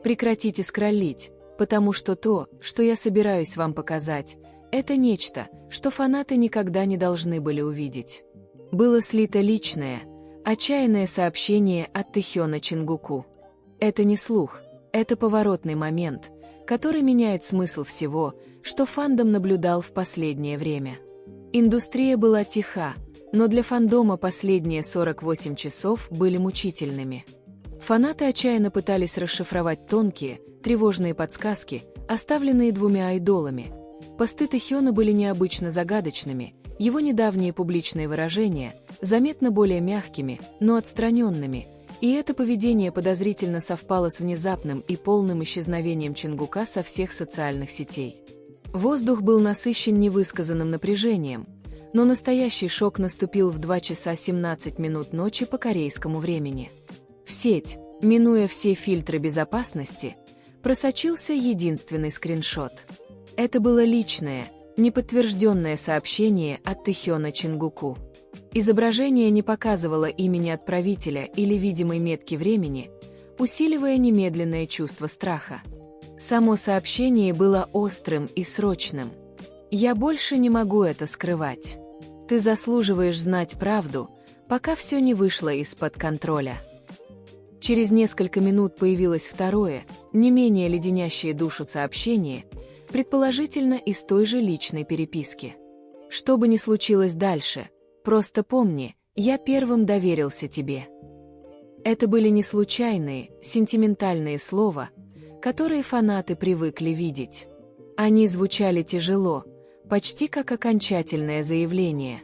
Прекратите скроллить, потому что то, что я собираюсь вам показать, это нечто, что фанаты никогда не должны были увидеть. Было слито личное, отчаянное сообщение от Тэхёна Чингуку. Это не слух, это поворотный момент, который меняет смысл всего, что фандом наблюдал в последнее время. Индустрия была тиха, но для фандома последние 48 часов были мучительными. Фанаты отчаянно пытались расшифровать тонкие, тревожные подсказки, оставленные двумя айдолами. Посты Тэхёна были необычно загадочными, его недавние публичные выражения заметно более мягкими, но отстраненными, и это поведение подозрительно совпало с внезапным и полным исчезновением Чингука со всех социальных сетей. Воздух был насыщен невысказанным напряжением, но настоящий шок наступил в 2 часа 17 минут ночи по корейскому времени. В сеть, минуя все фильтры безопасности, просочился единственный скриншот. Это было личное, неподтвержденное сообщение от Тэхёна Чингуку. Изображение не показывало имени отправителя или видимой метки времени, усиливая немедленное чувство страха. Само сообщение было острым и срочным. «Я больше не могу это скрывать. Ты заслуживаешь знать правду, пока все не вышло из-под контроля». Через несколько минут появилось второе, не менее леденящее душу сообщение, предположительно из той же личной переписки. «Что бы ни случилось дальше, просто помни, я первым доверился тебе». Это были не случайные, сентиментальные слова, которые фанаты привыкли видеть. Они звучали тяжело, почти как окончательное заявление.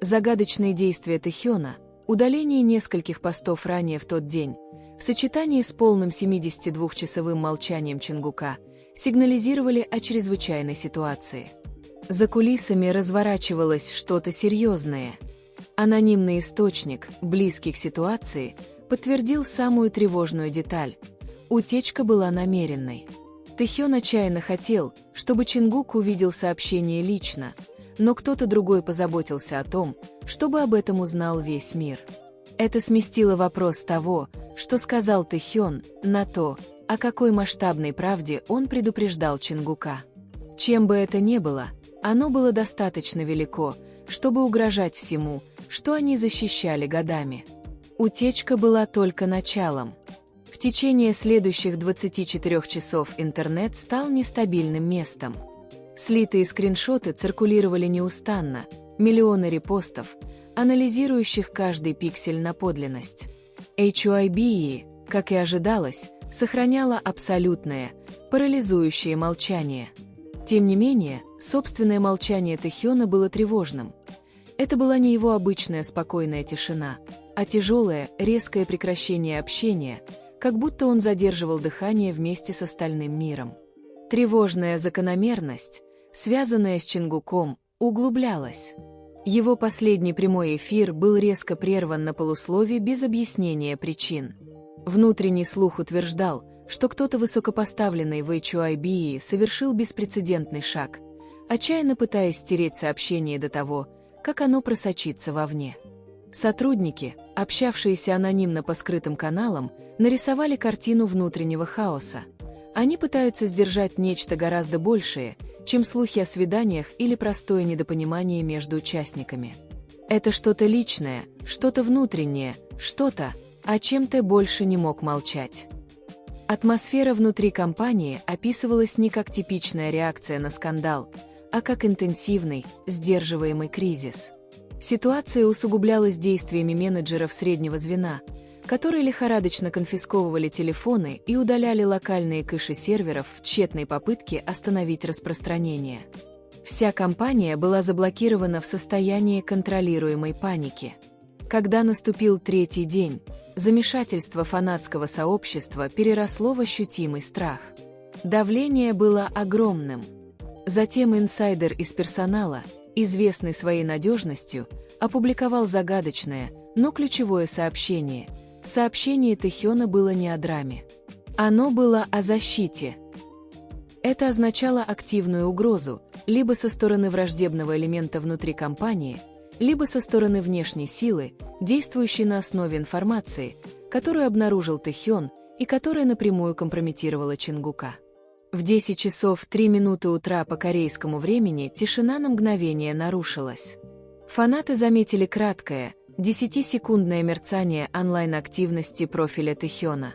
Загадочные действия Тэхёна, удаление нескольких постов ранее в тот день, в сочетании с полным 72-часовым молчанием Чингука, сигнализировали о чрезвычайной ситуации. За кулисами разворачивалось что-то серьезное. Анонимный источник, близкий к ситуации, подтвердил самую тревожную деталь. Утечка была намеренной. Тэхён отчаянно хотел, чтобы Чингук увидел сообщение лично, но кто-то другой позаботился о том, чтобы об этом узнал весь мир. Это сместило вопрос с того, что сказал Тэхён, на то, о какой масштабной правде он предупреждал Чингука. Чем бы это ни было, оно было достаточно велико, чтобы угрожать всему, что они защищали годами. Утечка была только началом. В течение следующих 24 часов интернет стал нестабильным местом. Слитые скриншоты циркулировали неустанно, миллионы репостов, анализирующих каждый пиксель на подлинность. HYBE, как и ожидалось, сохраняла абсолютное, парализующее молчание. Тем не менее, собственное молчание Тэхёна было тревожным. Это была не его обычная спокойная тишина, а тяжелое, резкое прекращение общения, как будто он задерживал дыхание вместе с остальным миром. Тревожная закономерность, связанная с Чингуком, углублялась. Его последний прямой эфир был резко прерван на полуслове без объяснения причин. Внутренний слух утверждал, что кто-то высокопоставленный в HYBE совершил беспрецедентный шаг, отчаянно пытаясь стереть сообщение до того, как оно просочится вовне. Сотрудники, общавшиеся анонимно по скрытым каналам, нарисовали картину внутреннего хаоса. Они пытаются сдержать нечто гораздо большее, чем слухи о свиданиях или простое недопонимание между участниками. Это что-то личное, что-то внутреннее, что-то, о чем ты больше не мог молчать. Атмосфера внутри компании описывалась не как типичная реакция на скандал, а как интенсивный, сдерживаемый кризис. Ситуация усугублялась действиями менеджеров среднего звена, которые лихорадочно конфисковывали телефоны и удаляли локальные кэши серверов в тщетной попытке остановить распространение. Вся компания была заблокирована в состоянии контролируемой паники. Когда наступил третий день, замешательство фанатского сообщества переросло в ощутимый страх. Давление было огромным. Затем инсайдер из персонала, известный своей надежностью, опубликовал загадочное, но ключевое сообщение. Сообщение Тэхёна было не о драме. Оно было о защите. Это означало активную угрозу, либо со стороны враждебного элемента внутри компании, либо со стороны внешней силы, действующей на основе информации, которую обнаружил Тэхён и которая напрямую компрометировала Чингука. В 10 часов 3 минуты утра по корейскому времени тишина на мгновение нарушилась. Фанаты заметили краткое, 10-секундное мерцание онлайн-активности профиля Тэхёна.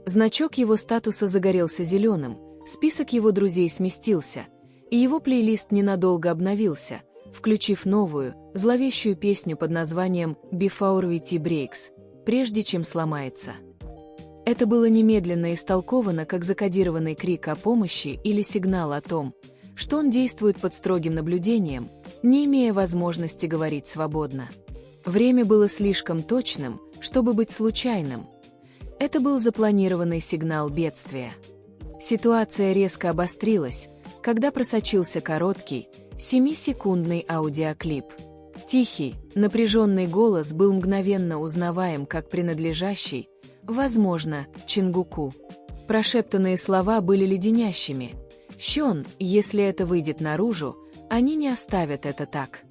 Значок его статуса загорелся зеленым, список его друзей сместился, и его плейлист ненадолго обновился, включив новую, зловещую песню под названием «Before VT Breaks», прежде чем сломается. Это было немедленно истолковано как закодированный крик о помощи или сигнал о том, что он действует под строгим наблюдением, не имея возможности говорить свободно. Время было слишком точным, чтобы быть случайным. Это был запланированный сигнал бедствия. Ситуация резко обострилась, когда просочился короткий, 7-секундный аудиоклип. Тихий, напряженный голос был мгновенно узнаваем как принадлежащий, возможно, Чингуку. Прошептанные слова были леденящими. «Щон, если это выйдет наружу, они не оставят это так».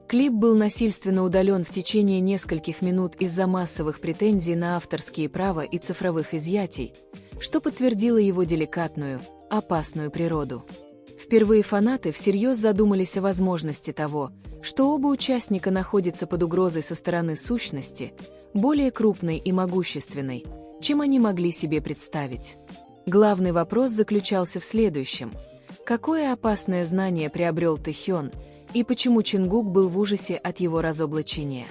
Клип был насильственно удален в течение нескольких минут из-за массовых претензий на авторские права и цифровых изъятий, что подтвердило его деликатную, опасную природу. Впервые фанаты всерьез задумались о возможности того, что оба участника находятся под угрозой со стороны сущности, более крупной и могущественной, чем они могли себе представить. Главный вопрос заключался в следующем: какое опасное знание приобрел Тэхён, и почему Чингук был в ужасе от его разоблачения?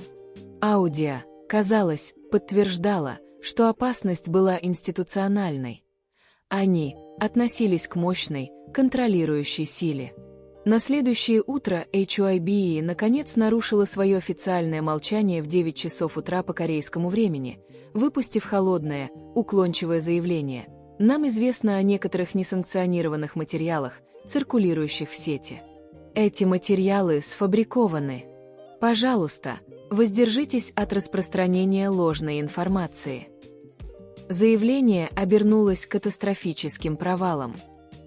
Аудио, казалось, подтверждало, что опасность была институциональной. Они относились к мощной, контролирующей силе. На следующее утро HYBE наконец нарушила свое официальное молчание в 9 часов утра по корейскому времени, выпустив холодное, уклончивое заявление: «Нам известно о некоторых несанкционированных материалах, циркулирующих в сети. Эти материалы сфабрикованы. Пожалуйста, воздержитесь от распространения ложной информации». Заявление обернулось катастрофическим провалом.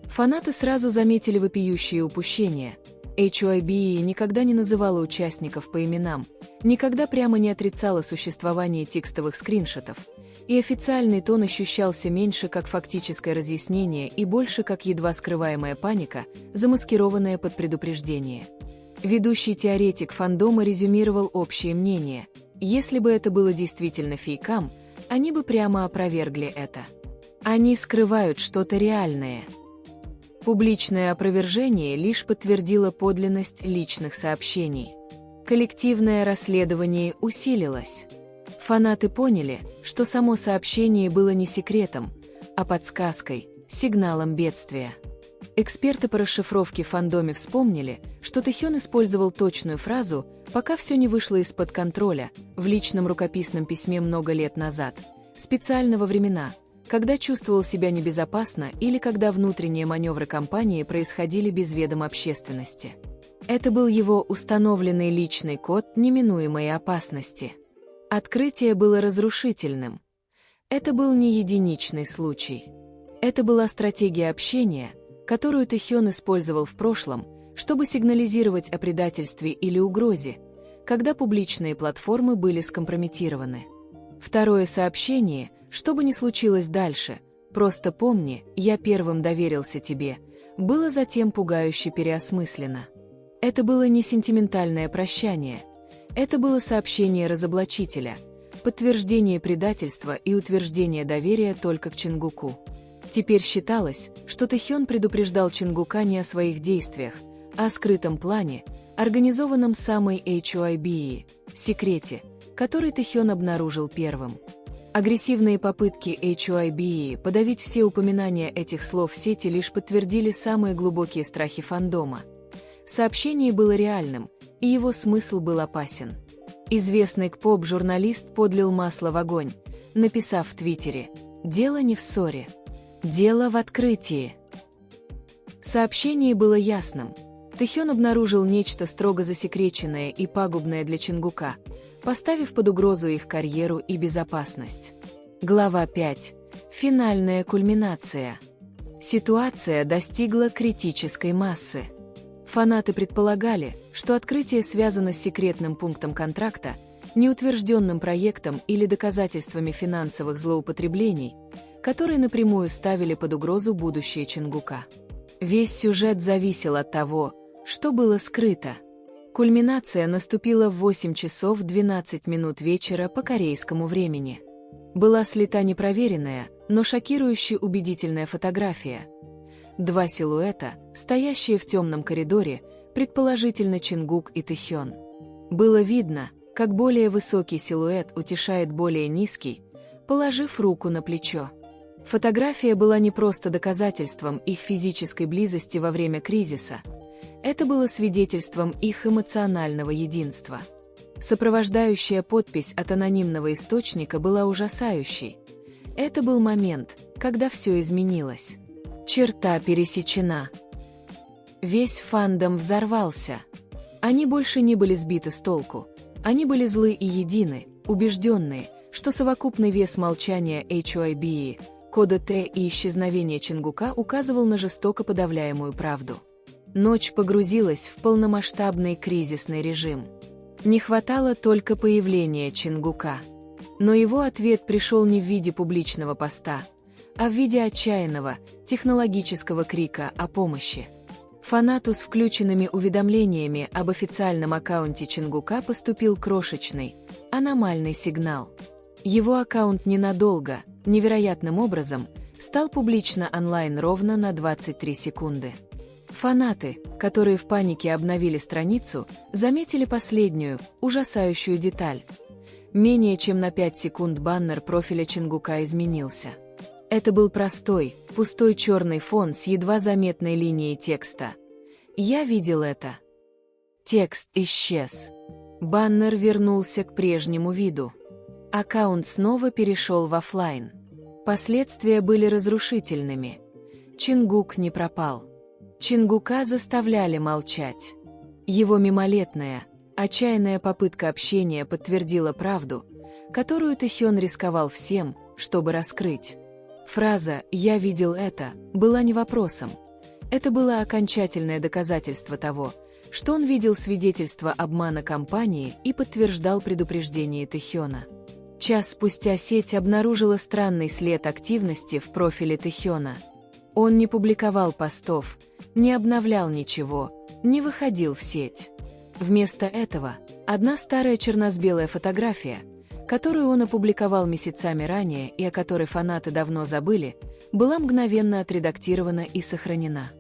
Фанаты сразу заметили вопиющие упущения. HYBE никогда не называла участников по именам, никогда прямо не отрицала существование текстовых скриншотов, и официальный тон ощущался меньше как фактическое разъяснение и больше как едва скрываемая паника, замаскированная под предупреждение. Ведущий теоретик фандома резюмировал общее мнение: если бы это было действительно фейком, они бы прямо опровергли это. Они скрывают что-то реальное. Публичное опровержение лишь подтвердило подлинность личных сообщений. Коллективное расследование усилилось. Фанаты поняли, что само сообщение было не секретом, а подсказкой, сигналом бедствия. Эксперты по расшифровке в фандоме вспомнили, что Тэхён использовал точную фразу, пока все не вышло из-под контроля, в личном рукописном письме много лет назад, специально во времена, когда чувствовал себя небезопасно или когда внутренние маневры компании происходили без ведома общественности. Это был его установленный личный код неминуемой опасности. Открытие было разрушительным. Это был не единичный случай. Это была стратегия общения, которую Тэхён использовал в прошлом, чтобы сигнализировать о предательстве или угрозе, когда публичные платформы были скомпрометированы. Второе сообщение: что бы ни случилось дальше, просто помни, я первым доверился тебе, было затем пугающе переосмыслено. Это было не сентиментальное прощание. Это было сообщение разоблачителя, подтверждение предательства и утверждение доверия только к Чингуку. Теперь считалось, что Тэхён предупреждал Чингука не о своих действиях, а о скрытом плане, организованном самой HYBE, секрете, который Тэхён обнаружил первым. Агрессивные попытки HYBE подавить все упоминания этих слов в сети лишь подтвердили самые глубокие страхи фандома. Сообщение было реальным, и его смысл был опасен. Известный КПОП-журналист подлил масло в огонь, написав в Твиттере: «Дело не в ссоре. Дело в открытии». Сообщение было ясным. Тэхён обнаружил нечто строго засекреченное и пагубное для Чингука, поставив под угрозу их карьеру и безопасность. Глава 5. Финальная кульминация. Ситуация достигла критической массы. Фанаты предполагали, что открытие связано с секретным пунктом контракта, неутвержденным проектом или доказательствами финансовых злоупотреблений, которые напрямую ставили под угрозу будущее Чингука. Весь сюжет зависел от того, что было скрыто. Кульминация наступила в 8 часов 12 минут вечера по корейскому времени. Была слита непроверенная, но шокирующе убедительная фотография. Два силуэта, стоящие в темном коридоре, предположительно Чингук и Тэхён. Было видно, как более высокий силуэт утешает более низкий, положив руку на плечо. Фотография была не просто доказательством их физической близости во время кризиса. Это было свидетельством их эмоционального единства. Сопровождающая подпись от анонимного источника была ужасающей. Это был момент, когда все изменилось. Черта пересечена. Весь фандом взорвался. Они больше не были сбиты с толку. Они были злы и едины, убежденные, что совокупный вес молчания HYBE, кода Т и исчезновения Чингука указывал на жестоко подавляемую правду. Ночь погрузилась в полномасштабный кризисный режим. Не хватало только появления Чингука. Но его ответ пришел не в виде публичного поста, а в виде отчаянного, технологического крика о помощи. Фанату с включенными уведомлениями об официальном аккаунте Чингука поступил крошечный, аномальный сигнал. Его аккаунт ненадолго, невероятным образом, стал публично онлайн ровно на 23 секунды. Фанаты, которые в панике обновили страницу, заметили последнюю, ужасающую деталь. Менее чем на 5 секунд баннер профиля Чингука изменился. Это был простой, пустой черный фон с едва заметной линией текста. «Я видел это». Текст исчез. Баннер вернулся к прежнему виду. Аккаунт снова перешел в офлайн. Последствия были разрушительными. Чингук не пропал. Чингука заставляли молчать. Его мимолетная, отчаянная попытка общения подтвердила правду, которую Тэхён рисковал всем, чтобы раскрыть. Фраза «я видел это» была не вопросом. Это было окончательное доказательство того, что он видел свидетельство обмана компании и подтверждал предупреждение Тэхёна. Час спустя сеть обнаружила странный след активности в профиле Тэхёна. Он не публиковал постов, не обновлял ничего, не выходил в сеть. Вместо этого одна старая черно-белая фотография, которую он опубликовал месяцами ранее и о которой фанаты давно забыли, была мгновенно отредактирована и сохранена.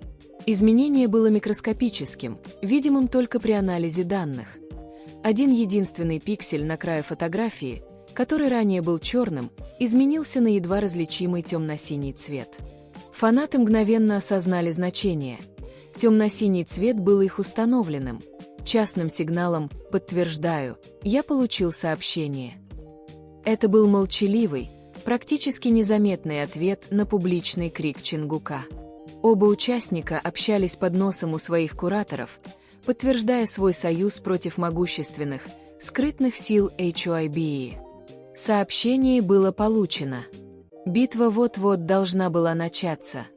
Изменение было микроскопическим, видимым только при анализе данных. Один единственный пиксель на крае фотографии, который ранее был черным, изменился на едва различимый темно-синий цвет. Фанаты мгновенно осознали значение. Темно-синий цвет был их установленным, частным сигналом «подтверждаю, я получил сообщение». Это был молчаливый, практически незаметный ответ на публичный крик Чингука. Оба участника общались под носом у своих кураторов, подтверждая свой союз против могущественных, скрытных сил HYBE. Сообщение было получено. Битва вот-вот должна была начаться.